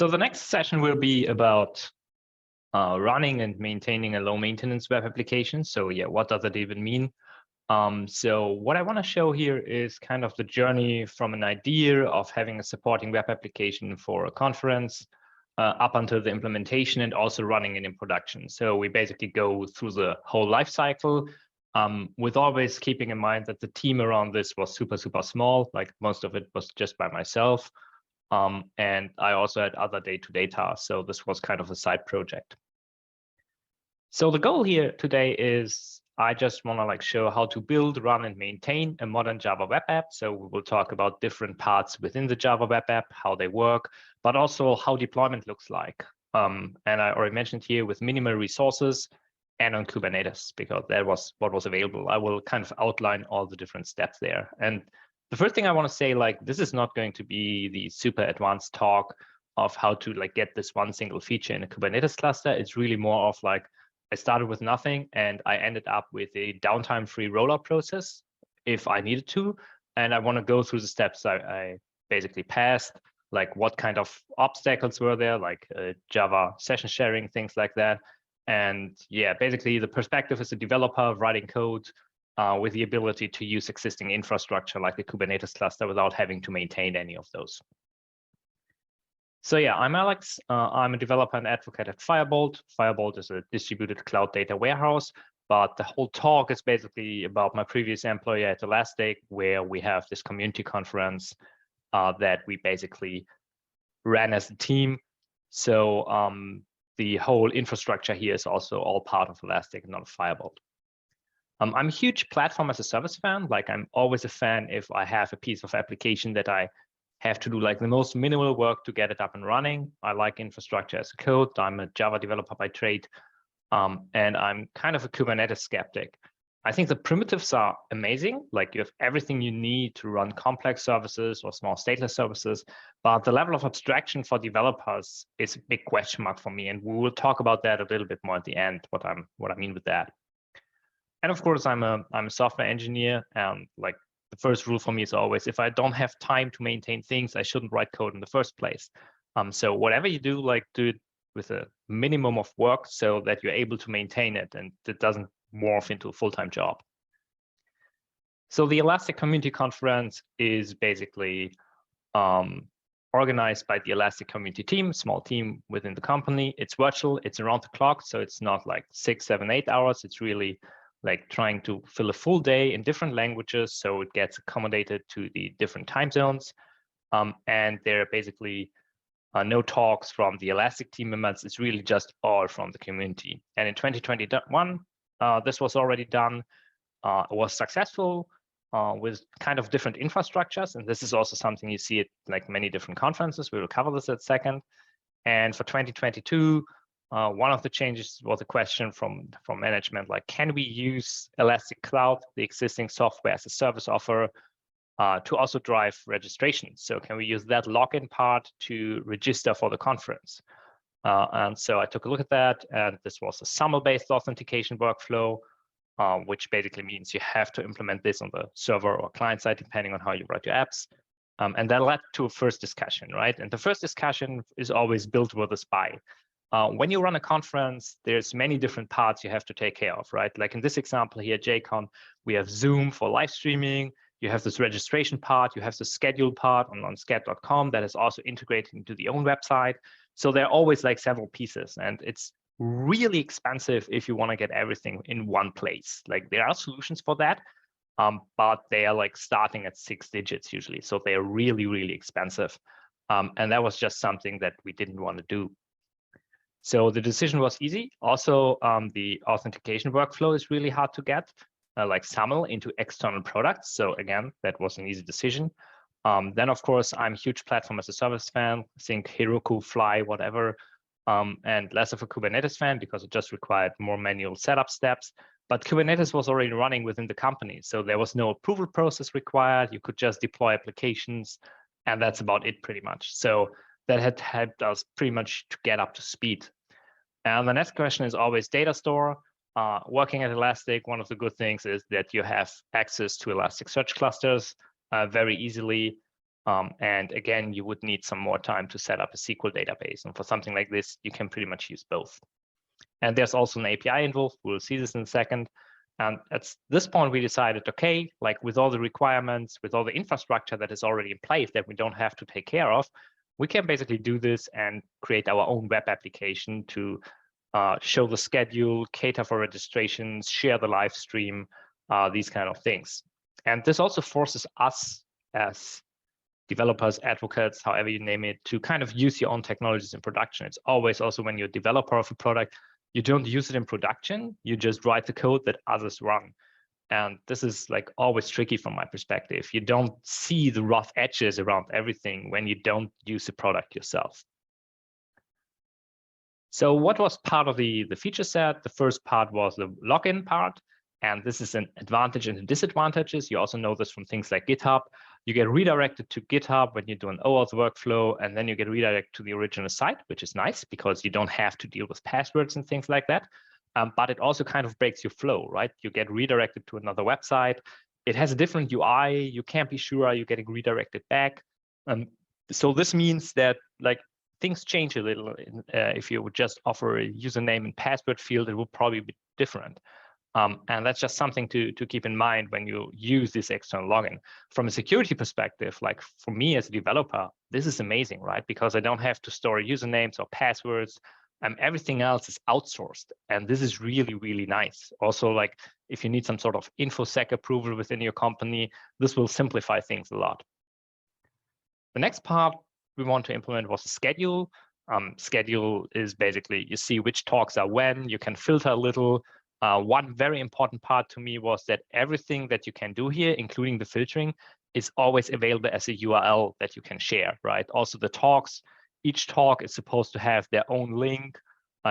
So the next session will be about running and maintaining a low maintenance web application. So yeah, what does that even mean? So what I want to show here is kind of the journey from an idea of having a supporting web application for a conference up until the implementation and also running it in production. So we basically go through the whole life cycle with always keeping in mind that the team around this was super small. Like most of it was just by myself. And I also had other day-to-day tasks. So this was kind of a side project. So the goal here today is I just want to show how to build, run, and maintain a modern Java web app. So we will talk about different parts within the Java web app, how they work, but also how deployment looks like. And I already mentioned here with minimal resources and on Kubernetes, because that was what was available. I will kind of outline all the different steps there. And the first thing I want to say, this is not going to be the super advanced talk of how to get this one single feature in a Kubernetes cluster. It's really more of I started with nothing and I ended up with a downtime-free rollout process if I needed to. And I want to go through the steps I basically passed, what kind of obstacles were there, Java session sharing, things like that. And yeah, basically the perspective as a developer writing code with the ability to use existing infrastructure like a Kubernetes cluster without having to maintain any of those. So yeah, I'm Alex. I'm a developer and advocate at Firebolt. Firebolt is a distributed cloud data warehouse, but the whole talk is basically about my previous employer at Elastic, where we have this community conference that we basically ran as a team. So the whole infrastructure here is also all part of Elastic, not Firebolt. I'm a huge platform as a service fan. I'm always a fan if I have a piece of application that I have to do the most minimal work to get it up and running. I like infrastructure as a code. I'm a Java developer by trade, and I'm kind of a Kubernetes skeptic. I think the primitives are amazing. You have everything you need to run complex services or small stateless services, but the level of abstraction for developers is a big question mark for me. And we will talk about that a little bit more at the end, what I mean with that. And of course, I'm a software engineer, and the first rule for me is always, if I don't have time to maintain things, I shouldn't write code in the first place. So whatever you do, do it with a minimum of work so that you're able to maintain it and it doesn't morph into a full-time job. So the Elastic Community Conference is basically organized by the Elastic community team, small team within the company. It's virtual, it's around the clock, so it's not 6, 7, 8 hours. It's really trying to fill a full day in different languages, so it gets accommodated to the different time zones. And there are basically no talks from the Elastic team members. It's really just all from the community. And in 2021, this was already done. It was successful with kind of different infrastructures. And this is also something you see at many different conferences. We will cover this in a second. And for 2022, one of the changes was a question from management, can we use Elastic Cloud, the existing software as a service offer, to also drive registration? So can we use that login part to register for the conference? And so I took a look at that, and this was a SAML-based authentication workflow, which basically means you have to implement this on the server or client side, depending on how you write your apps. And that led to a first discussion, right? And the first discussion is always build versus buy. When you run a conference, there's many different parts you have to take care of, right? Like in this example here, JCON, we have Zoom for live streaming. You have this registration part. You have the schedule part on sched.com that is also integrated into the own website. So there are always several pieces, and it's really expensive if you want to get everything in one place. There are solutions for that, but they are starting at 6 digits usually. So they are really expensive. And that was just something that we didn't want to do. So the decision was easy. Also, the authentication workflow is really hard to get, like SAML into external products. So again, that was an easy decision. Then, of course, I'm a huge platform as a service fan. Think Heroku, Fly, whatever, and less of a Kubernetes fan because it just required more manual setup steps. But Kubernetes was already running within the company, so there was no approval process required. You could just deploy applications, and that's about it pretty much. So that had helped us pretty much to get up to speed. And the next question is always data store. Working at Elastic, one of the good things is that you have access to Elasticsearch clusters very easily. And again, you would need some more time to set up a SQL database. And for something like this, you can pretty much use both. And there's also an API involved. We'll see this in a second. And at this point, we decided, okay, like with all the requirements, with all the infrastructure that is already in place that we don't have to take care of, we can basically do this and create our own web application to show the schedule, cater for registrations, share the live stream, these kind of things. And this also forces us as developers, advocates, however you name it, to kind of use your own technologies in production. It's always also when you're a developer of a product, you don't use it in production, you just write the code that others run. And this is like always tricky from my perspective. You don't see the rough edges around everything when you don't use the product yourself. So what was part of the feature set? The first part was the login part. And this is an advantage and disadvantages. You also know this from things like GitHub. You get redirected to GitHub when you do an OAuth workflow, and then you get redirected to the original site, which is nice because you don't have to deal with passwords and things like that. But it also kind of breaks your flow, right? You get redirected to another website. It has a different UI. You can't be sure you're getting redirected back. So this means that like things change a little. If you would just offer a username and password field, it would probably be different. And that's just something to keep in mind when you use this external login. From a security perspective, like for me as a developer, this is amazing, right? Because I don't have to store usernames or passwords. Everything else is outsourced. And this is really, really nice. Also, like if you need some sort of InfoSec approval within your company, this will simplify things a lot. The next part we want to implement was a schedule. Schedule is basically, you see which talks are when, you can filter a little. One very important part to me was that everything that you can do here, including the filtering, is always available as a URL that you can share, right? Also the talks, each talk is supposed to have their own link.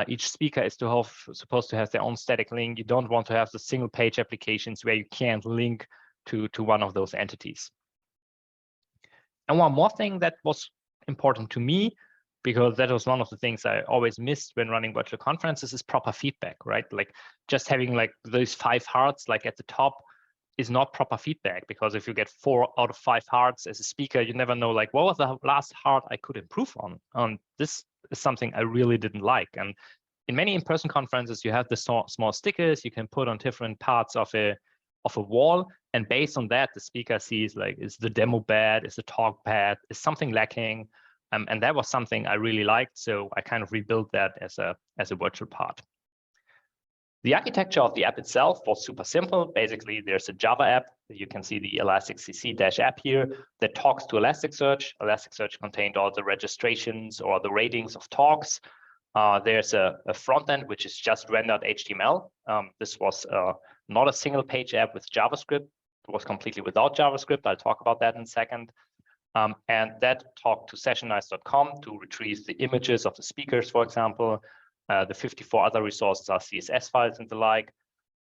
Each speaker is supposed to have their own static link. You don't want to have the single page applications where you can't link to one of those entities. And one more thing that was important to me, because that was one of the things I always missed when running virtual conferences, is proper feedback, right? Like just having like those 5 hearts like at the top is not proper feedback, because if you get 4 out of 5 hearts as a speaker, you never know like what was the last heart I could improve on. This is something I really didn't like. And in many in-person conferences, you have the small stickers you can put on different parts of a wall, and based on that, the speaker sees like, is the demo bad? Is the talk bad? Is something lacking? And that was something I really liked, so I kind of rebuilt that as a virtual part. The architecture of the app itself was super simple. Basically, there's a Java app. You can see the elasticsearch-app here that talks to Elasticsearch. Elasticsearch contained all the registrations or the ratings of talks. There's a front end, which is just rendered HTML. This was not a single page app with JavaScript. It was completely without JavaScript. I'll talk about that in a second. And that talked to sessionize.com to retrieve the images of the speakers, for example. The 54 other resources are CSS files and the like.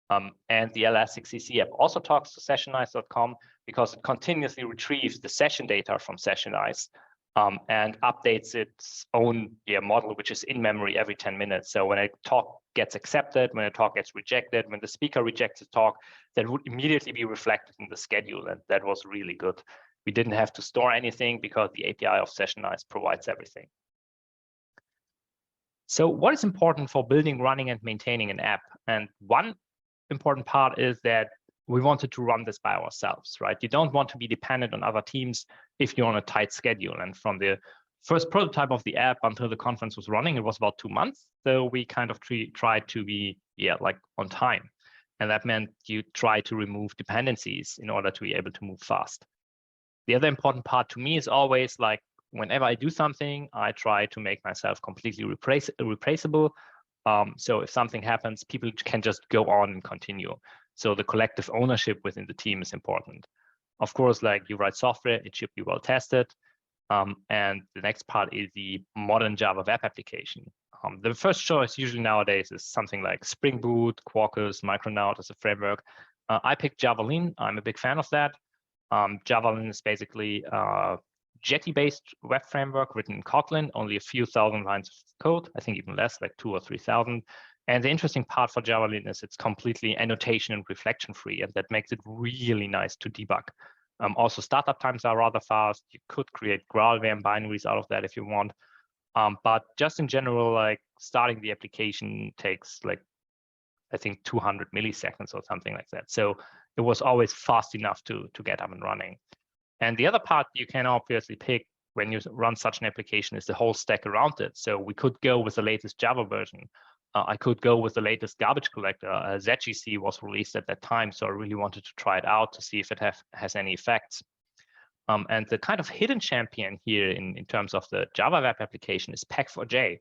And the Elasticsearch app also talks to sessionize.com because it continuously retrieves the session data from Sessionize and updates its own model, which is in memory every 10 minutes. So when a talk gets accepted, when a talk gets rejected, when the speaker rejects a talk, that would immediately be reflected in the schedule. And that was really good. We didn't have to store anything because the API of Sessionize provides everything. So what is important for building, running, and maintaining an app? And one important part is that we wanted to run this by ourselves, right? You don't want to be dependent on other teams if you're on a tight schedule. And from the first prototype of the app until the conference was running, it was about 2 months. So we kind of tried to be, like on time. And that meant you try to remove dependencies in order to be able to move fast. The other important part to me is always like, whenever I do something, I try to make myself completely replaceable. So if something happens, people can just go on and continue. So the collective ownership within the team is important. Of course, like you write software, it should be well tested. And the next part is the modern Java web application. The first choice usually nowadays is something like Spring Boot, Quarkus, Micronaut as a framework. I picked Javelin. I'm a big fan of that. Javelin is basically a Jetty-based web framework written in Kotlin, only a few thousand lines of code, I think even less, like 2,000 or 3,000. And the interesting part for Javelin is it's completely annotation and reflection free, and that makes it really nice to debug. Also, startup times are rather fast. You could create GraalVM binaries out of that if you want. But just in general, like starting the application takes like, I think 200 milliseconds or something like that. So it was always fast enough to get up and running. And the other part you can obviously pick when you run such an application is the whole stack around it. So we could go with the latest Java version. I could go with the latest garbage collector. ZGC was released at that time, so I really wanted to try it out to see if it has any effects. And the kind of hidden champion here in terms of the Java web application is Pack4j.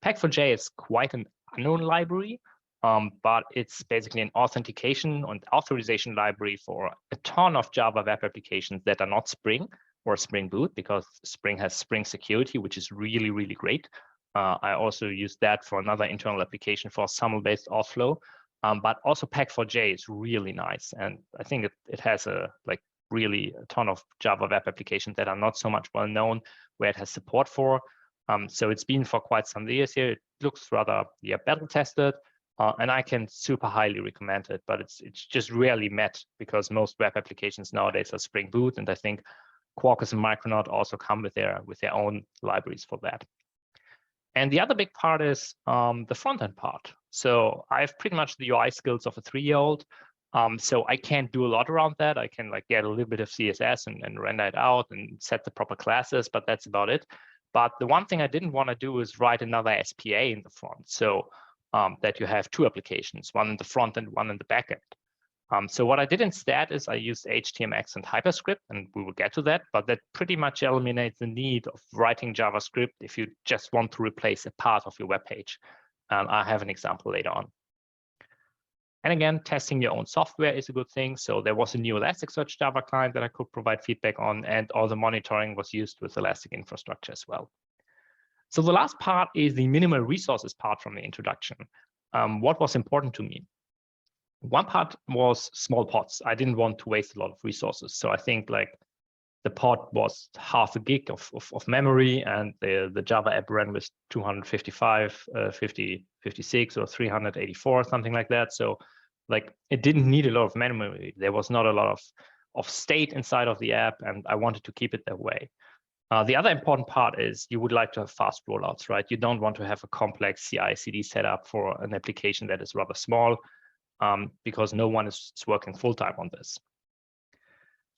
Pack4j is quite an unknown library, but it's basically an authentication and authorization library for a ton of Java web applications that are not Spring or Spring Boot, because Spring has Spring Security, which is really, really great. I also use that for another internal application for SAML-based authflow. But also Pack4j is really nice. And I think it has really a ton of Java web applications that are not so much well known where it has support for. So it's been for quite some years here. It looks rather battle tested, and I can super highly recommend it, but it's just rarely met because most web applications nowadays are Spring Boot, and I think Quarkus and Micronaut also come with their own libraries for that. And the other big part is the front-end part. So I have pretty much the UI skills of a 3-year-old. So I can't do a lot around that. I can like get a little bit of CSS and render it out and set the proper classes, but that's about it. But the one thing I didn't want to do is write another SPA in the front. So that you have two applications, one in the front and one in the back end. So what I did instead is I used HTMX and HyperScript, and we will get to that, but that pretty much eliminates the need of writing JavaScript if you just want to replace a part of your web page. I have an example later on. And again, testing your own software is a good thing. So there was a new Elasticsearch Java client that I could provide feedback on, and all the monitoring was used with Elastic Infrastructure as well. So the last part is the minimal resources part from the introduction. What was important to me? One part was small pods. I didn't want to waste a lot of resources. So I think like the pod was half a gig of memory, and the Java app ran with 255, 56, or 384, something like that. So like it didn't need a lot of memory. There was not a lot of state inside of the app, and I wanted to keep it that way. The other important part is you would like to have fast rollouts, right? You don't want to have a complex CI/CD setup for an application that is rather small, because no one is working full-time on this.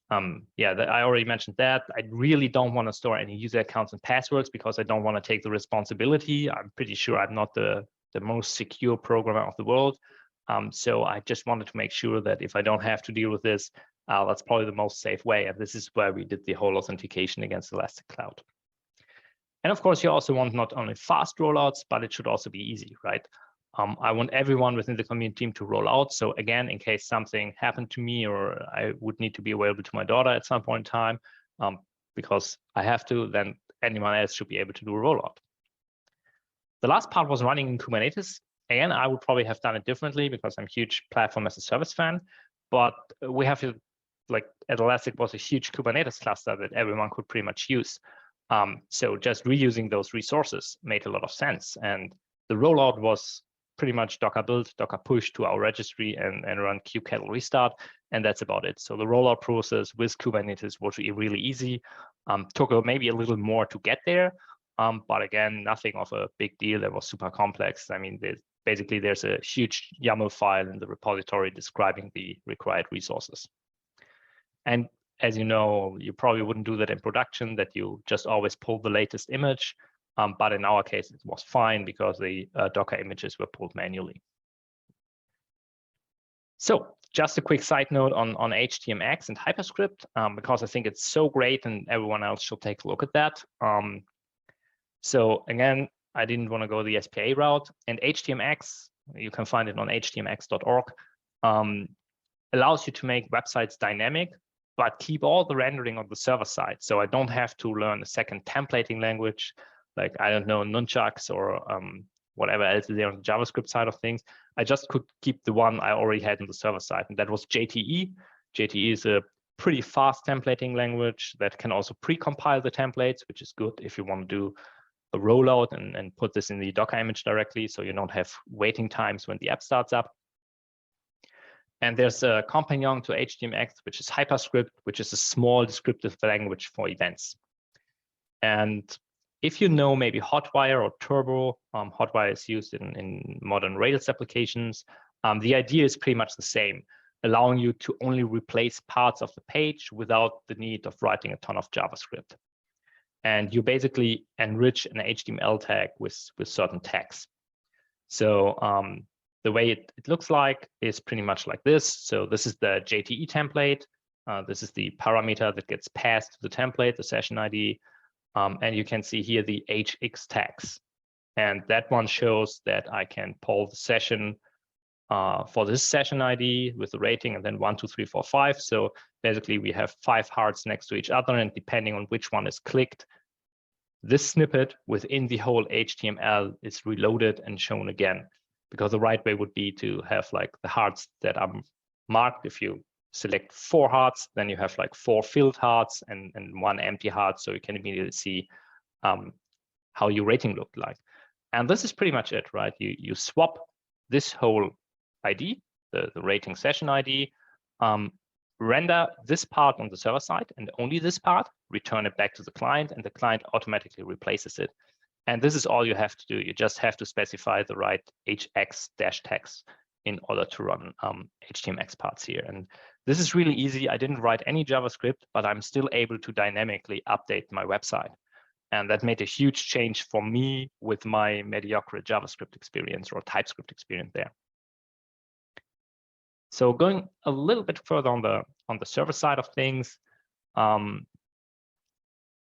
I already mentioned that. I really don't want to store any user accounts and passwords because I don't want to take the responsibility. I'm pretty sure I'm not the most secure programmer of the world. So I just wanted to make sure that if I don't have to deal with this, that's probably the most safe way. And this is where we did the whole authentication against Elastic Cloud. And of course, you also want not only fast rollouts, but it should also be easy, right? I want everyone within the community team to roll out. So again, in case something happened to me or I would need to be available to my daughter at some point in time, because I have to, then anyone else should be able to do a rollout. The last part was running in Kubernetes. Again, I would probably have done it differently because I'm a huge platform as a service fan, but we have to, like at Elastic was a huge Kubernetes cluster that everyone could pretty much use. So just reusing those resources made a lot of sense. And the rollout was pretty much Docker build, Docker push to our registry and run kubectl restart. And that's about it. So the rollout process with Kubernetes was really easy. Took maybe a little more to get there. But again, nothing of a big deal that was super complex. I mean, there's a huge YAML file in the repository describing the required resources. And as you know, you probably wouldn't do that in production, that you just always pull the latest image. But in our case, it was fine because the Docker images were pulled manually. So just a quick side note on HTMX and HyperScript, because I think it's so great and everyone else should take a look at that. So again, I didn't want to go the SPA route, and HTMX, you can find it on htmx.org, allows you to make websites dynamic, but keep all the rendering on the server side. So I don't have to learn a second templating language, like, I don't know, nunchucks or whatever else is there on the JavaScript side of things. I just could keep the one I already had on the server side, and that was JTE. JTE is a pretty fast templating language that can also pre-compile the templates, which is good if you want to do a rollout and put this in the Docker image directly, so you don't have waiting times when the app starts up. And there's a companion to HTMX, which is Hyperscript, which is a small descriptive language for events. And if you know maybe Hotwire or Turbo, Hotwire is used in modern Rails applications. The idea is pretty much the same, allowing you to only replace parts of the page without the need of writing a ton of JavaScript. And you basically enrich an HTML tag with certain tags. So the way it looks like is pretty much like this. So this is the JTE template. This is the parameter that gets passed to the template, the session ID. And you can see here the HX tags. And that one shows that I can poll the session for this session ID with the rating, and then 1, 2, 3, 4, 5. So basically we have 5 hearts next to each other, and depending on which one is clicked, this snippet within the whole HTML is reloaded and shown again, because the right way would be to have like the hearts that are marked. If you select 4 hearts, then you have like 4 filled hearts and 1 empty heart, so you can immediately see how your rating looked like. And this is pretty much it, right? You swap this whole ID, the rating session ID, render this part on the server side and only this part, return it back to the client, and the client automatically replaces it. And this is all you have to do. You just have to specify the right HX tags in order to run HTMX parts here. And this is really easy. I didn't write any JavaScript, but I'm still able to dynamically update my website. And that made a huge change for me with my mediocre JavaScript experience or TypeScript experience there. So going a little bit further on the server side of things,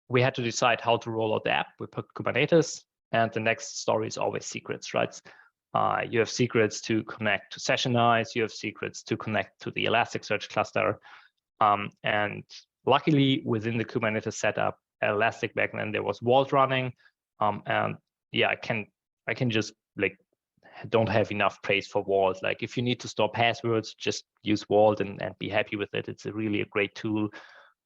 we had to decide how to roll out the app. We put Kubernetes, and the next story is always secrets, right? You have secrets to connect to Sessionize, you have secrets to connect to the Elasticsearch cluster. And luckily, within the Kubernetes setup, Elastic back then, there was Vault running. And yeah, I can just like, don't have enough praise for Vault. Like if you need to store passwords, just use Vault and be happy with it. It's really a great tool.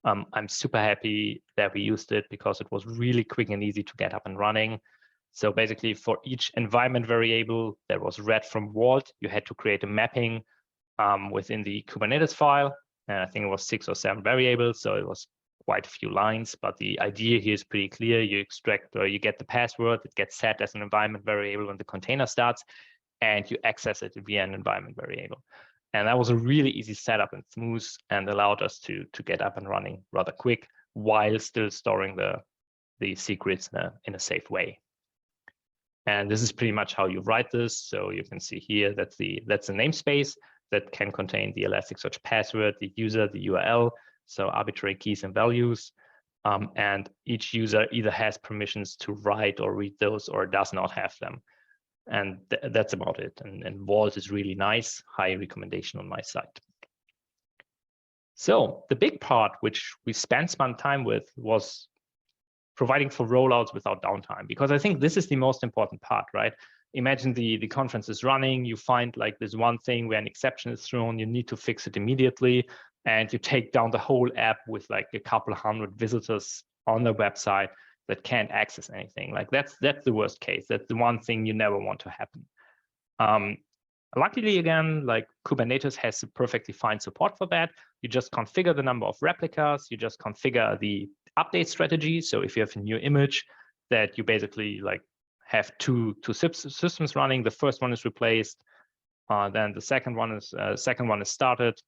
I'm super happy that we used it because it was really quick and easy to get up and running. So basically for each environment variable that was read from Vault, you had to create a mapping within the Kubernetes file. And I think it was 6 or 7 variables. So it was quite a few lines, but the idea here is pretty clear. You extract or you get the password, it gets set as an environment variable when the container starts, and you access it via an environment variable. And that was a really easy setup and smooth, and allowed us to get up and running rather quick while still storing the secrets in a safe way. And this is pretty much how you write this. So you can see here that's the namespace that can contain the Elasticsearch password, the user, the URL, so arbitrary keys and values. And each user either has permissions to write or read those or does not have them. And that's about it. And Vault is really nice. High recommendation on my side. So the big part, which we spent some time with, was providing for rollouts without downtime, because I think this is the most important part, right? Imagine the conference is running, you find like this one thing where an exception is thrown, you need to fix it immediately, and you take down the whole app with like a couple hundred visitors on the website that can't access anything. Like that's the worst case. That's the one thing you never want to happen. Luckily, again, like Kubernetes has perfectly fine support for that. You just configure the number of replicas, you just configure the update strategy. So if you have a new image that you basically like have two systems running, the first one is replaced, then the second one is started,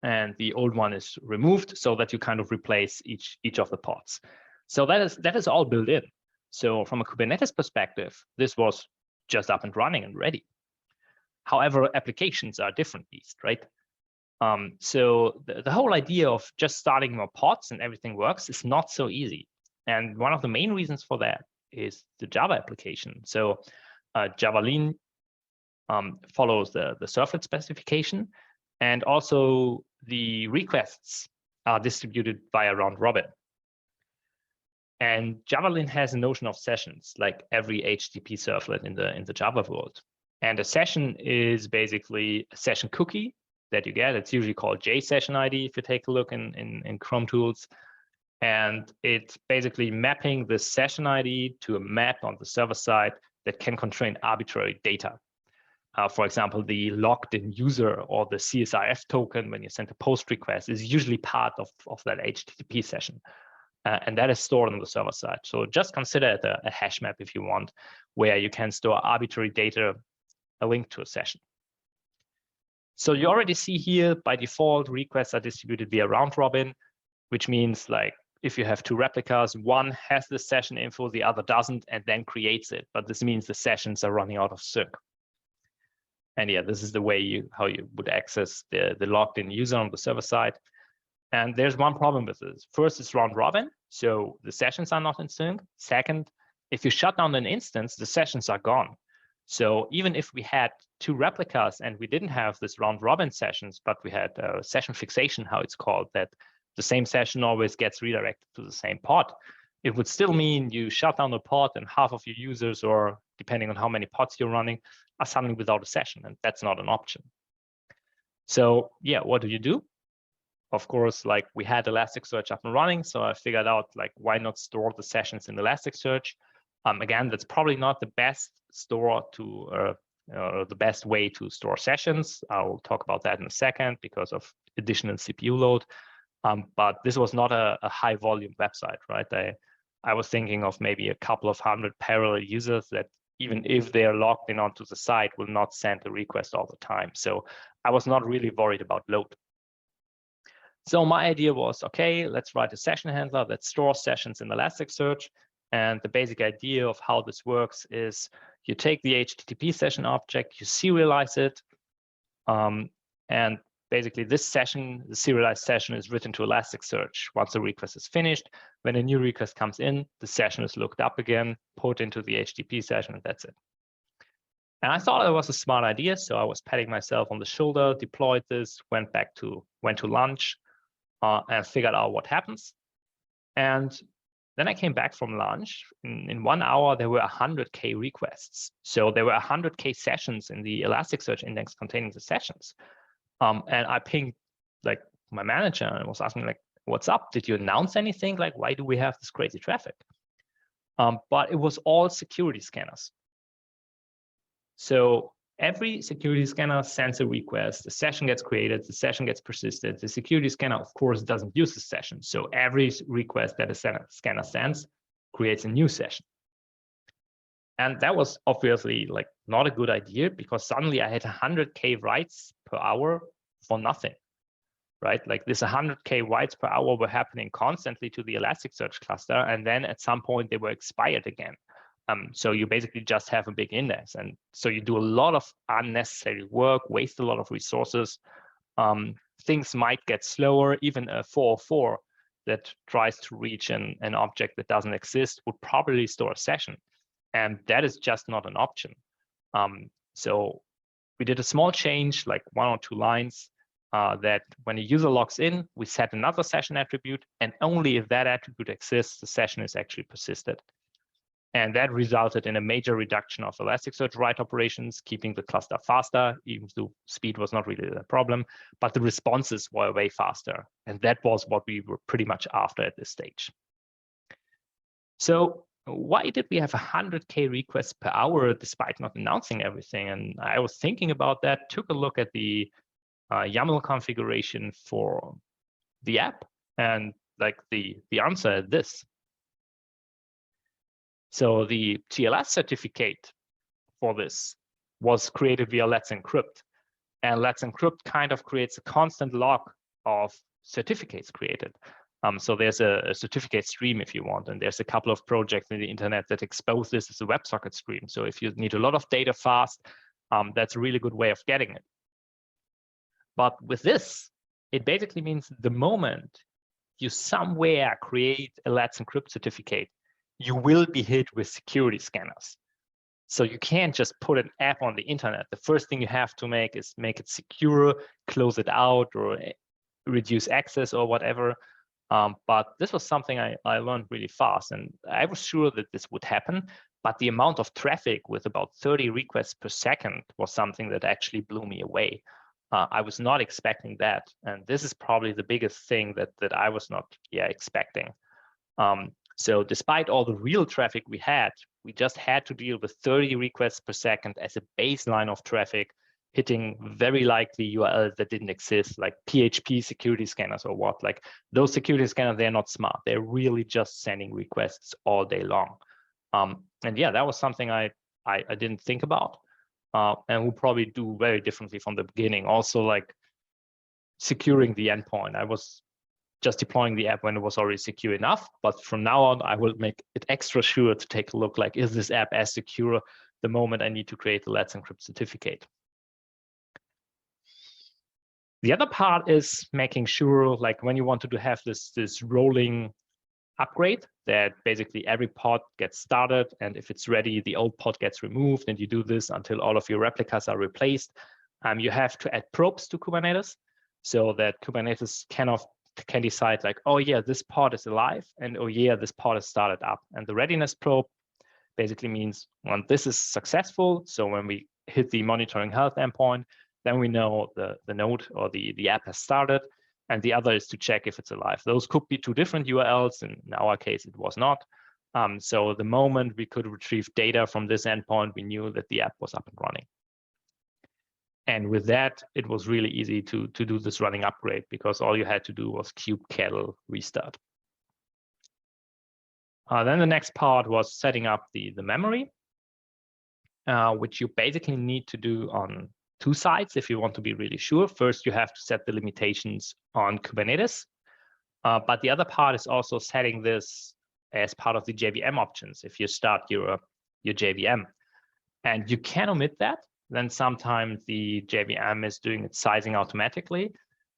and the old one is removed, so that you kind of replace each of the pods. So that is all built in. So from a Kubernetes perspective, this was just up and running and ready. However, applications are a different beast, right? So the whole idea of just starting more pods and everything works is not so easy. And one of the main reasons for that is the Java application. So Javelin follows the servlet specification, and also the requests are distributed via round robin. And Javelin has a notion of sessions, like every HTTP servlet in the Java world. And a session is basically a session cookie that you get. It's usually called JSessionID if you take a look in Chrome tools. And it's basically mapping the session ID to a map on the server side that can contain arbitrary data. For example, the logged in user or the CSRF token when you send a post request is usually part of that HTTP session. And that is stored on the server side. So just consider it a hash map if you want, where you can store arbitrary data linked to a session. So you already see here, by default, requests are distributed via round robin, which means like if you have two replicas, one has the session info, the other doesn't, and then creates it. But this means the sessions are running out of sync. And yeah, this is the way how you would access the logged in user on the server side. And there's one problem with this. First, it's round robin, so the sessions are not in sync. Second, if you shut down an instance, the sessions are gone. So even if we had two replicas and we didn't have this round robin sessions, but we had session fixation, how it's called, that the same session always gets redirected to the same pod, it would still mean you shut down the pod and half of your users, or depending on how many pods you're running, are suddenly without a session, and that's not an option. So yeah, what do? Of course, like we had Elasticsearch up and running, so I figured out like why not store the sessions in Elasticsearch. Again, that's probably not the best store to the best way to store sessions. I'll talk about that in a second because of additional CPU load. But this was not a high volume website, right? I was thinking of maybe a couple of hundred parallel users that even if they're logged in onto the site will not send a request all the time. So I was not really worried about load. So my idea was, okay, let's write a session handler that stores sessions in Elasticsearch. And the basic idea of how this works is you take the HTTP session object, you serialize it, and basically this session, the serialized session, is written to Elasticsearch. Once the request is finished, when a new request comes in, the session is looked up again, put into the HTTP session, and that's it. And I thought it was a smart idea, so I was patting myself on the shoulder, deployed this, went to lunch, and figured out what happens. And then I came back from lunch. In 1 hour, there were 100K requests. So there were 100K sessions in the Elasticsearch index containing the sessions. And I pinged like my manager and was asking like, what's up? Did you announce anything? Like, why do we have this crazy traffic? But it was all security scanners. So every security scanner sends a request, the session gets created, the session gets persisted. The security scanner, of course, doesn't use the session. So every request that a scanner sends creates a new session. And that was obviously like not a good idea because suddenly I had 100K writes per hour for nothing, right? Like this 100K writes per hour were happening constantly to the Elasticsearch cluster. And then at some point they were expired again. So you basically just have a big index. And so you do a lot of unnecessary work, waste a lot of resources. Things might get slower. Even a 404 that tries to reach an object that doesn't exist would probably store a session. And that is just not an option. So we did a small change, like 1 or 2 lines, that when a user logs in, we set another session attribute. And only if that attribute exists, the session is actually persisted. And that resulted in a major reduction of Elasticsearch write operations, keeping the cluster faster, even though speed was not really the problem, but the responses were way faster. And that was what we were pretty much after at this stage. So why did we have 100K requests per hour despite not announcing everything? And I was thinking about that, took a look at the YAML configuration for the app, and like the answer is this. So the TLS certificate for this was created via Let's Encrypt. And Let's Encrypt kind of creates a constant log of certificates created. So there's a certificate stream if you want, and there's a couple of projects in the internet that expose this as a WebSocket stream. So if you need a lot of data fast, that's a really good way of getting it. But with this, it basically means the moment you somewhere create a Let's Encrypt certificate, you will be hit with security scanners. So you can't just put an app on the internet. The first thing you have to make is make it secure, close it out, or reduce access or whatever. But this was something I learned really fast, and I was sure that this would happen. But the amount of traffic with about 30 requests per second was something that actually blew me away. I was not expecting that. And this is probably the biggest thing that I was not expecting. So despite all the real traffic we had We just had to deal with 30 requests per second as a baseline of traffic, hitting very likely URLs that didn't exist, like PHP security scanners or what. Like those security scanners, they're not smart. They're really just sending requests all day long. And yeah, that was something I didn't think about, and will probably do very differently from the beginning. Also, like securing the endpoint. I was just deploying the app when it was already secure enough, but from now on, I will make it extra sure to take a look, like, is this app as secure the moment I need to create the Let's Encrypt certificate? The other part is making sure, like when you wanted to have this rolling upgrade, that basically every pod gets started, and if it's ready, the old pod gets removed, and you do this until all of your replicas are replaced. You have to add probes to Kubernetes so that Kubernetes can decide, like, oh yeah, this pod is alive, and oh yeah, this pod is started up. And the readiness probe basically means when this is successful, so when we hit the monitoring health endpoint, then we know the node or the app has started, and the other is to check if it's alive. Those could be two different URLs. In our case, it was not. So the moment we could retrieve data from this endpoint, we knew that the app was up and running. And with that, it was really easy to do this running upgrade, because all you had to do was kubectl restart. Then the next part was setting up the memory, which you basically need to do on two sides if you want to be really sure. First, you have to set the limitations on Kubernetes, but the other part is also setting this as part of the JVM options if you start your JVM. And you can omit that. Then sometimes the JVM is doing its sizing automatically,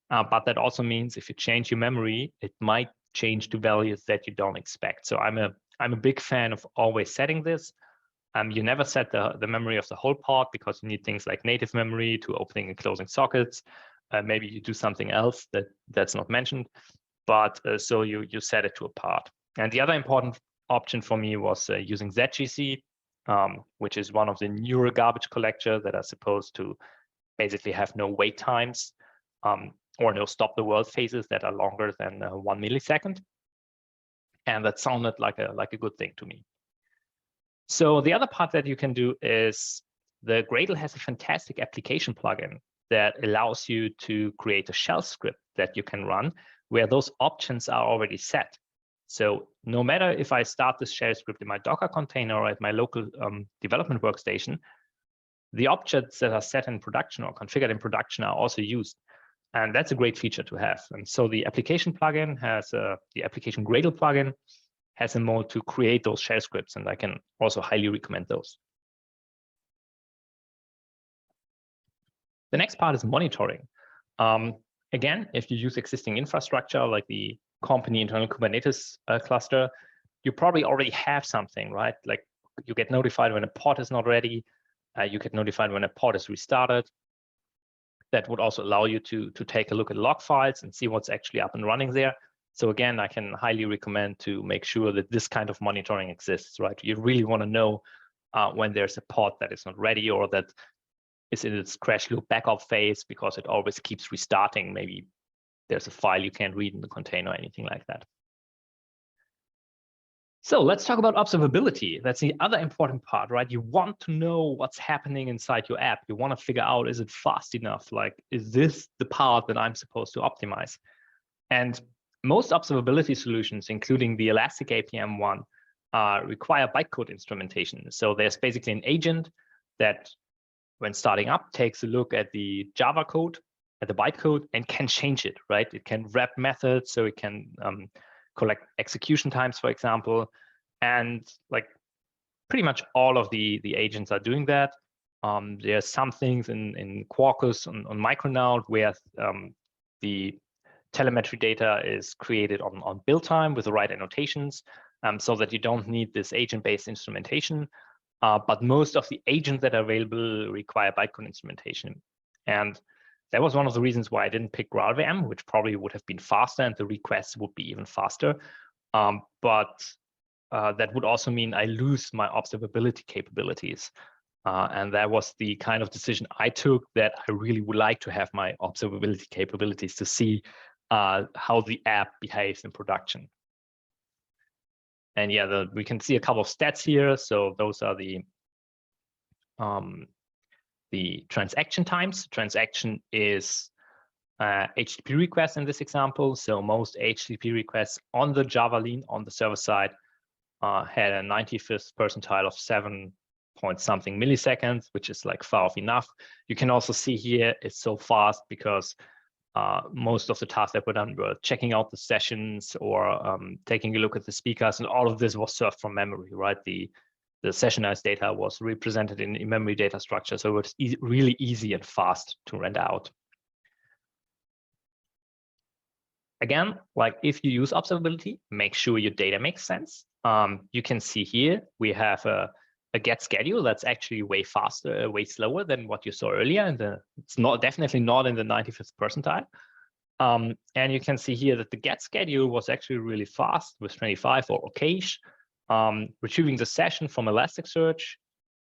but that also means if you change your memory, it might change to values that you don't expect. So I'm a big fan of always setting this. You never set the memory of the whole pod, because you need things like native memory to opening and closing sockets. Maybe you do something else that's not mentioned, but so you set it to a pod. And the other important option for me was using ZGC, which is one of the newer garbage collectors that are supposed to basically have no wait times or no stop the world phases that are longer than 1 millisecond. And that sounded like a good thing to me. So the other part that you can do is the Gradle has a fantastic application plugin that allows you to create a shell script that you can run where those options are already set. So no matter if I start this shell script in my Docker container or at my local development workstation, the objects that are set in production or configured in production are also used. And that's a great feature to have. And so the application plugin has the application Gradle plugin has a mode to create those shell scripts, and I can also highly recommend those. The next part is monitoring. Again, if you use existing infrastructure like the company internal Kubernetes cluster, you probably already have something, right? Like you get notified when a pod is not ready. You get notified when a pod is restarted. That would also allow you to take a look at log files and see what's actually up and running there. So again, I can highly recommend to make sure that this kind of monitoring exists, right? You really want to know when there's a pod that is not ready or that is in its crash loop backup phase, because it always keeps restarting. Maybe there's a file you can't read in the container or anything like that. So let's talk about observability. That's the other important part, right? You want to know what's happening inside your app. You want to figure out, is it fast enough? Like, is this the part that I'm supposed to optimize? And most observability solutions, including the Elastic APM one, require bytecode instrumentation. So there's basically an agent that, when starting up, takes a look at the Java code, at the bytecode, and can change it, right? It can wrap methods, so it can collect execution times, for example. And like pretty much all of the agents are doing that. There's some things in Quarkus on Micronaut where the telemetry data is created on build time with the right annotations, so that you don't need this agent-based instrumentation. But most of the agents that are available require bytecode instrumentation. And that was one of the reasons why I didn't pick GraalVM, which probably would have been faster and the requests would be even faster. But that would also mean I lose my observability capabilities. And that was the kind of decision I took, that I really would like to have my observability capabilities to see how the app behaves in production. And yeah, we can see a couple of stats here. So those are the transaction times. Transaction is HTTP requests in this example. So most HTTP requests on the Java lean on the server side had a 95th percentile of 7 point something milliseconds, which is like far off enough. You can also see here it's so fast because most of the tasks that were done were checking out the sessions or taking a look at the speakers, and all of this was served from memory, right? The sessionized data was represented in memory data structure, so it's really easy and fast to render out. Again, like if you use observability, make sure your data makes sense. You can see here we have a get schedule that's actually way faster, way slower than what you saw earlier. And it's definitely not in the 95th percentile. And you can see here that the get schedule was actually really fast with 25 or okayish. Retrieving the session from Elasticsearch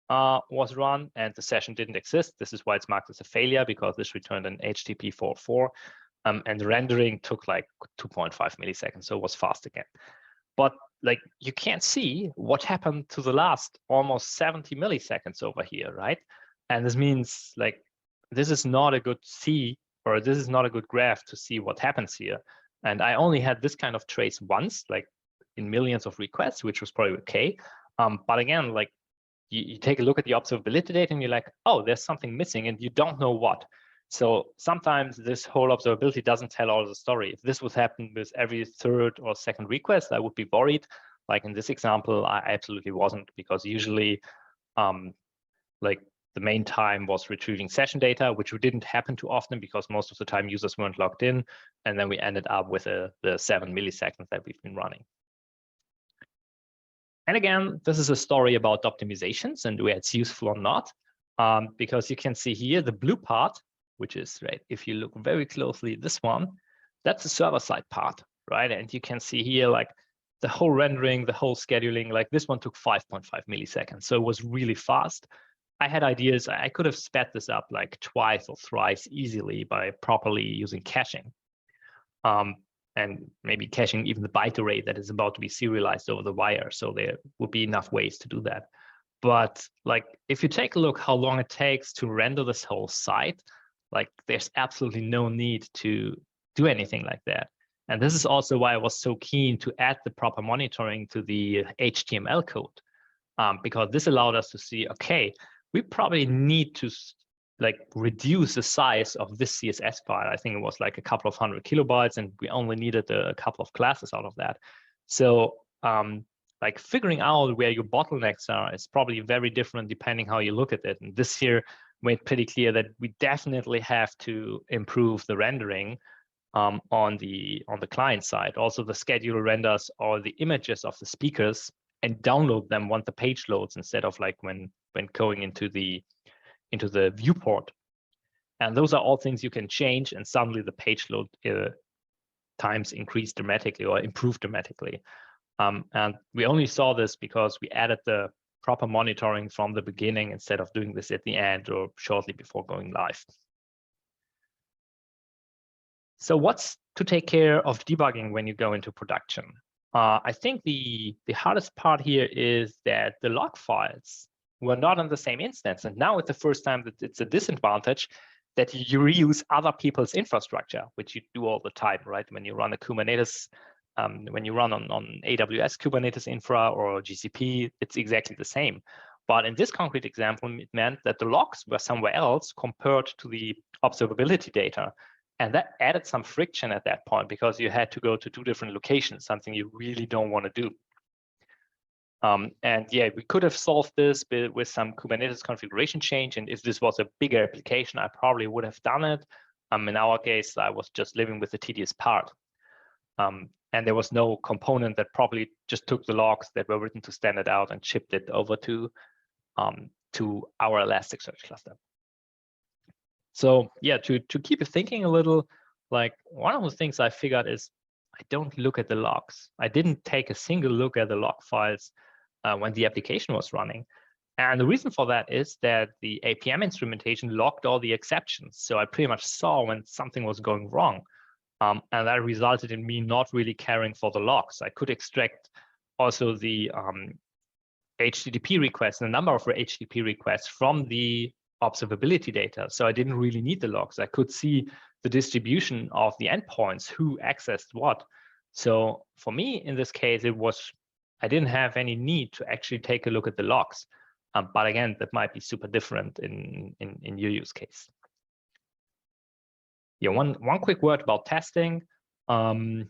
was run, and the session didn't exist. This is why it's marked as a failure, because this returned an HTTP 4.4. And the rendering took like 2.5 milliseconds, so it was fast again. But like you can't see what happened to the last almost 70 milliseconds over here, right? And this means like this is not a good this is not a good graph to see what happens here. And I only had this kind of trace once, like in millions of requests, which was probably okay. But again, like you take a look at the observability data and you're like, oh, there's something missing, and you don't know what. So sometimes this whole observability doesn't tell all the story. If this would happen with every third or second request, I would be worried. Like in this example, I absolutely wasn't, because usually like the main time was retrieving session data, which didn't happen too often because most of the time users weren't logged in. And then we ended up with the 7 milliseconds that we've been running. And again, this is a story about optimizations and where it's useful or not, because you can see here the blue part, which is, right, if you look very closely, this one, that's the server-side part, right? And you can see here, like, the whole rendering, the whole scheduling, like this one took 5.5 milliseconds. So it was really fast. I had ideas. I could have sped this up like twice or thrice easily by properly using caching. And maybe caching even the byte array that is about to be serialized over the wire. So there would be enough ways to do that. But like, if you take a look how long it takes to render this whole site, like there's absolutely no need to do anything like that. And this is also why I was so keen to add the proper monitoring to the HTML code, because this allowed us to see, okay, we probably need to like reduce the size of this CSS file. I think it was like a couple of 100 kilobytes, and we only needed a couple of classes out of that. So like figuring out where your bottlenecks are is probably very different depending how you look at it. And this here made pretty clear that we definitely have to improve the rendering on the client side. Also, the scheduler renders all the images of the speakers and download them once the page loads, instead of like when going into the viewport. And those are all things you can change, and suddenly the page load times increase dramatically or improve dramatically. And we only saw this because we added the proper monitoring from the beginning instead of doing this at the end or shortly before going live. So what's to take care of debugging when you go into production? I think the hardest part here is that the log files were not on the same instance. And now it's the first time that it's a disadvantage that you reuse other people's infrastructure, which you do all the time, right? When you run a Kubernetes, when you run on AWS Kubernetes infra or GCP, it's exactly the same. But in this concrete example, it meant that the logs were somewhere else compared to the observability data. And that added some friction at that point, because you had to go to 2 different locations, something you really don't want to do. And yeah, we could have solved this with some Kubernetes configuration change. And if this was a bigger application, I probably would have done it. In our case, I was just living with the tedious part. And there was no component that probably just took the logs that were written to standard out and shipped it over to our Elasticsearch cluster. So yeah, to keep you thinking a little, like one of the things I figured is I don't look at the logs. I didn't take a single look at the log files when the application was running. And the reason for that is that the APM instrumentation logged all the exceptions. So I pretty much saw when something was going wrong. And that resulted in me not really caring for the logs. I could extract also the HTTP requests, the number of HTTP requests from the observability data. So I didn't really need the logs. I could see the distribution of the endpoints, who accessed what. So for me, in this case, I didn't have any need to actually take a look at the logs. But again, that might be super different in your use case. Yeah, one quick word about testing. Of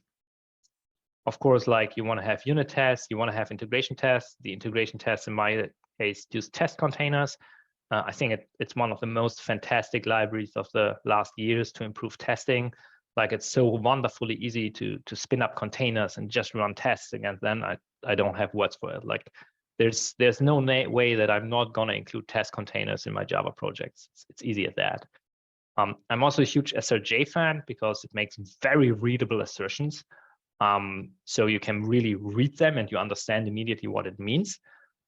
course, like you want to have unit tests, you want to have integration tests. The integration tests in my case use test containers. I think it's one of the most fantastic libraries of the last years to improve testing. Like it's so wonderfully easy to spin up containers and just run tests against them. I don't have words for it. Like there's no way that I'm not gonna include test containers in my Java projects. It's easy as that. I'm also a huge SRJ fan because it makes very readable assertions. So you can really read them and you understand immediately what it means.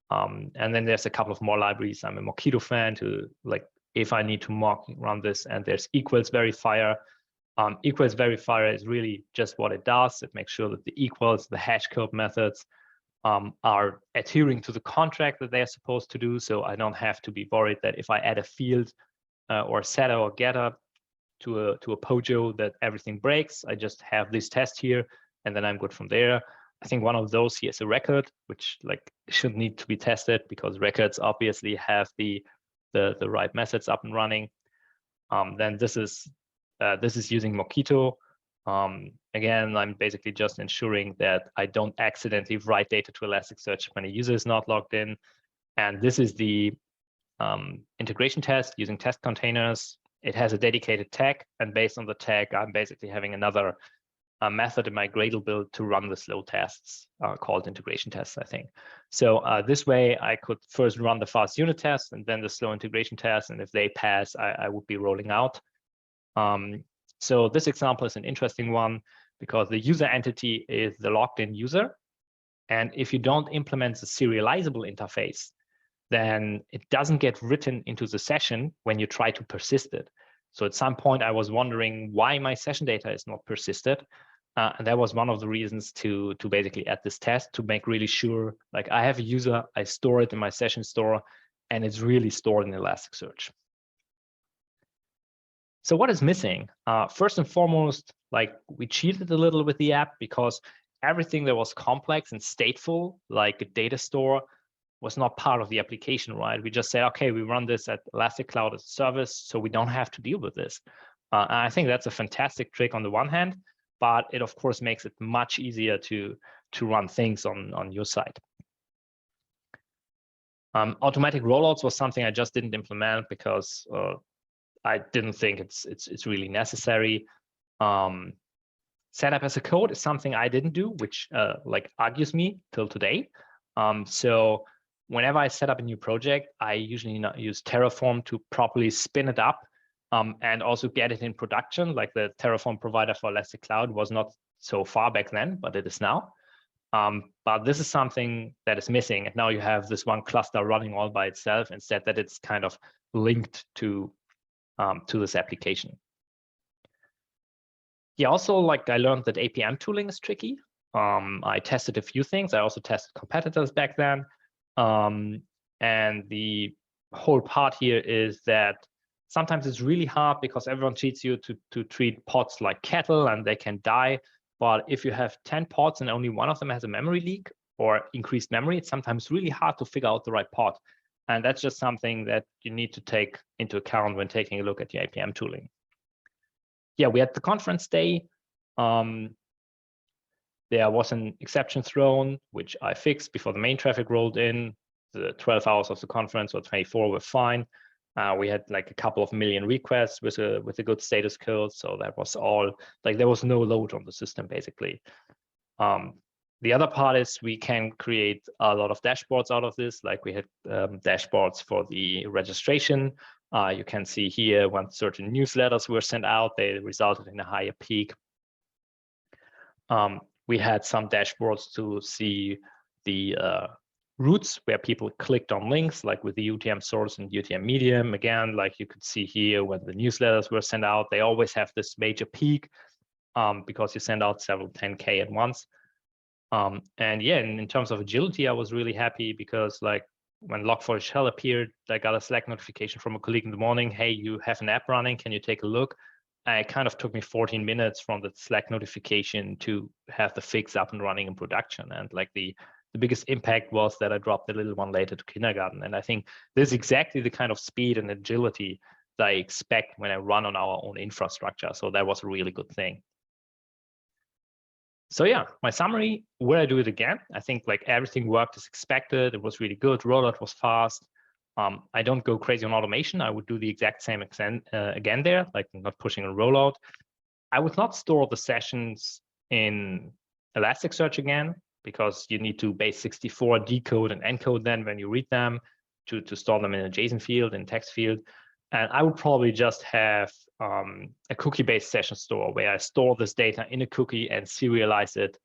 And then there's a couple of more libraries. I'm a Mockito fan to, like, if I need to run this, and there's equals verifier. Equals verifier is really just what it does. It makes sure that the equals, the hash code methods, are adhering to the contract that they're supposed to do. So I don't have to be worried that if I add a field or a setter or getter to a POJO that everything breaks. I just have this test here, and then I'm good from there. I think one of those here is a record, which like shouldn't need to be tested because records obviously have the right methods up and running. Then this is using Mockito. Again, I'm basically just ensuring that I don't accidentally write data to Elasticsearch when a user is not logged in. And this is the integration test using test containers. It has a dedicated tag, and based on the tag, I'm basically having another method in my Gradle build to run the slow tests called integration tests, I think. So this way, I could first run the fast unit test and then the slow integration test, and if they pass, I would be rolling out. So this example is an interesting one because the user entity is the logged in user. And if you don't implement the serializable interface, then it doesn't get written into the session when you try to persist it. So at some point, I was wondering why my session data is not persisted. And that was one of the reasons to basically add this test to make really sure, like I have a user, I store it in my session store, and it's really stored in Elasticsearch. So what is missing? First and foremost, like we cheated a little with the app because everything that was complex and stateful, like a data store, was not part of the application, right? We just say, okay, we run this at Elastic Cloud as a service, so we don't have to deal with this. And I think that's a fantastic trick on the one hand, but it of course makes it much easier to run things on your side. Automatic rollouts was something I just didn't implement because I didn't think it's really necessary. Setup as a code is something I didn't do, which like argues me till today. So whenever I set up a new project, I usually not use Terraform to properly spin it up and also get it in production. Like the Terraform provider for Elastic Cloud was not so far back then, but it is now. But this is something that is missing. And now you have this one cluster running all by itself instead that it's kind of linked to this application. Yeah, also like I learned that APM tooling is tricky. I tested a few things. I also tested competitors back then. And the whole part here is that sometimes it's really hard because everyone treats you to treat pods like cattle and they can die. But if you have 10 pods and only one of them has a memory leak or increased memory, it's sometimes really hard to figure out the right pod. And that's just something that you need to take into account when taking a look at your APM tooling. Yeah, we had the conference day. There was an exception thrown, which I fixed before the main traffic rolled in. The 12 hours of the conference or 24 were fine. We had like a couple of million requests with a good status code. So that was all, like there was no load on the system basically. The other part is we can create a lot of dashboards out of this. Like we had dashboards for the registration. You can see here when certain newsletters were sent out, they resulted in a higher peak. We had some dashboards to see the routes where people clicked on links, like with the UTM source and UTM medium. Again, like you could see here when the newsletters were sent out, they always have this major peak because you send out several 10K at once. And yeah, in terms of agility, I was really happy because like when Log4Shell appeared, I got a Slack notification from a colleague in the morning, hey, you have an app running, can you take a look? And it kind of took me 14 minutes from the Slack notification to have the fix up and running in production. And like the biggest impact was that I dropped the little one later to kindergarten. And I think this is exactly the kind of speed and agility that I expect when I run on our own infrastructure. So that was a really good thing. So yeah, my summary, would I do it again? I think like everything worked as expected. It was really good. Rollout was fast. I don't go crazy on automation. I would do the exact same again there, like not pushing a rollout. I would not store the sessions in Elasticsearch again, because you need to base64 decode and encode them when you read them to store them in a JSON field and text field. And I would probably just have a cookie-based session store where I store this data in a cookie and serialize it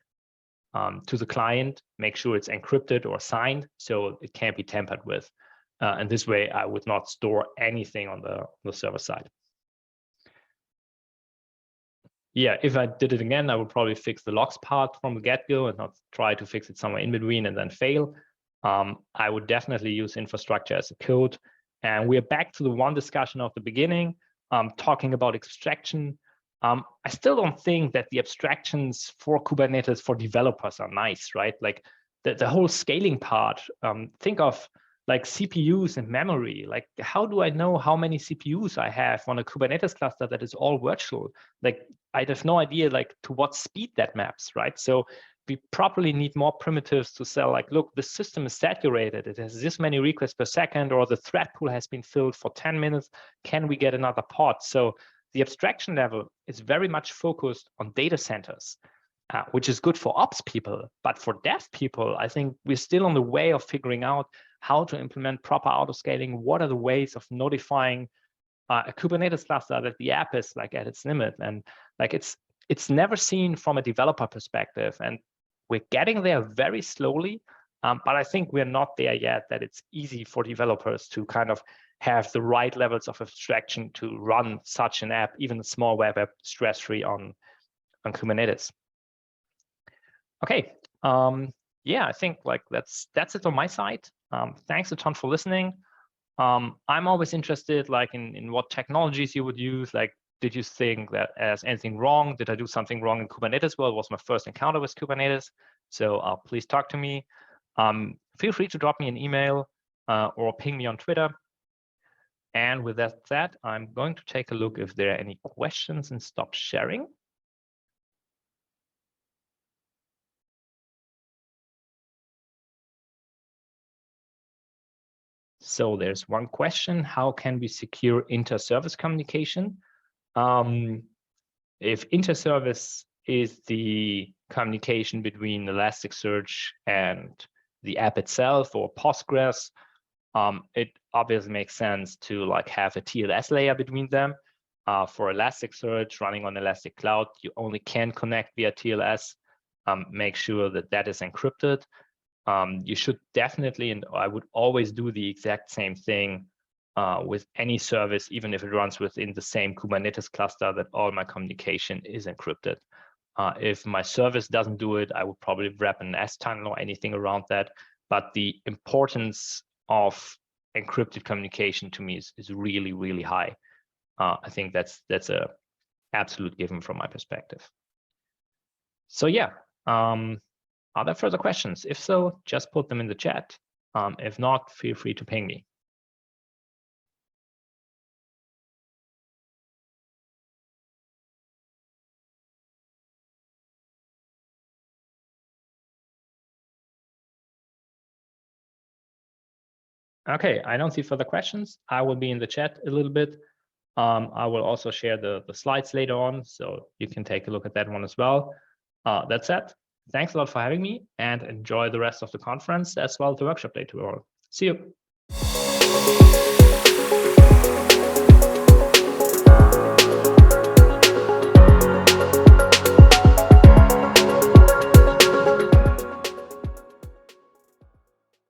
to the client, make sure it's encrypted or signed so it can't be tampered with. And this way, I would not store anything on the server side. Yeah, if I did it again, I would probably fix the logs part from the get-go and not try to fix it somewhere in between and then fail. I would definitely use infrastructure as a code. And we're back to the one discussion of the beginning, talking about abstraction. I still don't think that the abstractions for Kubernetes for developers are nice, right? Like the whole scaling part, think of like CPUs and memory. Like, how do I know how many CPUs I have on a Kubernetes cluster that is all virtual? Like, I'd have no idea like to what speed that maps, right? So we probably need more primitives to sell like, look, the system is saturated. It has this many requests per second, or the thread pool has been filled for 10 minutes. Can we get another pod? So the abstraction level is very much focused on data centers, which is good for ops people. But for dev people, I think we're still on the way of figuring out how to implement proper autoscaling. What are the ways of notifying a Kubernetes cluster that the app is like at its limit? And like it's never seen from a developer perspective. And we're getting there very slowly, but I think we're not there yet that it's easy for developers to kind of have the right levels of abstraction to run such an app, even a small web app, stress-free on Kubernetes. Okay, yeah, I think like that's it on my side. Thanks a ton for listening. I'm always interested like in what technologies you would use. Like, did you think that as anything wrong? Did I do something wrong in Kubernetes? Well, it was my first encounter with Kubernetes. So please talk to me. Feel free to drop me an email or ping me on Twitter. And with that said, I'm going to take a look if there are any questions and stop sharing. So there's one question: how can we secure inter-service communication? If inter-service is the communication between Elasticsearch and the app itself or Postgres, it obviously makes sense to like have a TLS layer between them. For Elasticsearch running on Elastic Cloud, you only can connect via TLS. Make sure that that is encrypted. You should definitely, and I would always do the exact same thing with any service, even if it runs within the same Kubernetes cluster, that all my communication is encrypted. If my service doesn't do it, I would probably wrap an S tunnel or anything around that. But the importance of encrypted communication to me is really, really high. I think that's a absolute given from my perspective. So yeah, are there further questions? If so, just put them in the chat. If not, feel free to ping me. Okay, I don't see further questions. I will be in the chat a little bit. I will also share the slides later on, so you can take a look at that one as well. That's it. Thanks a lot for having me, and enjoy the rest of the conference as well as the workshop day tomorrow. See you.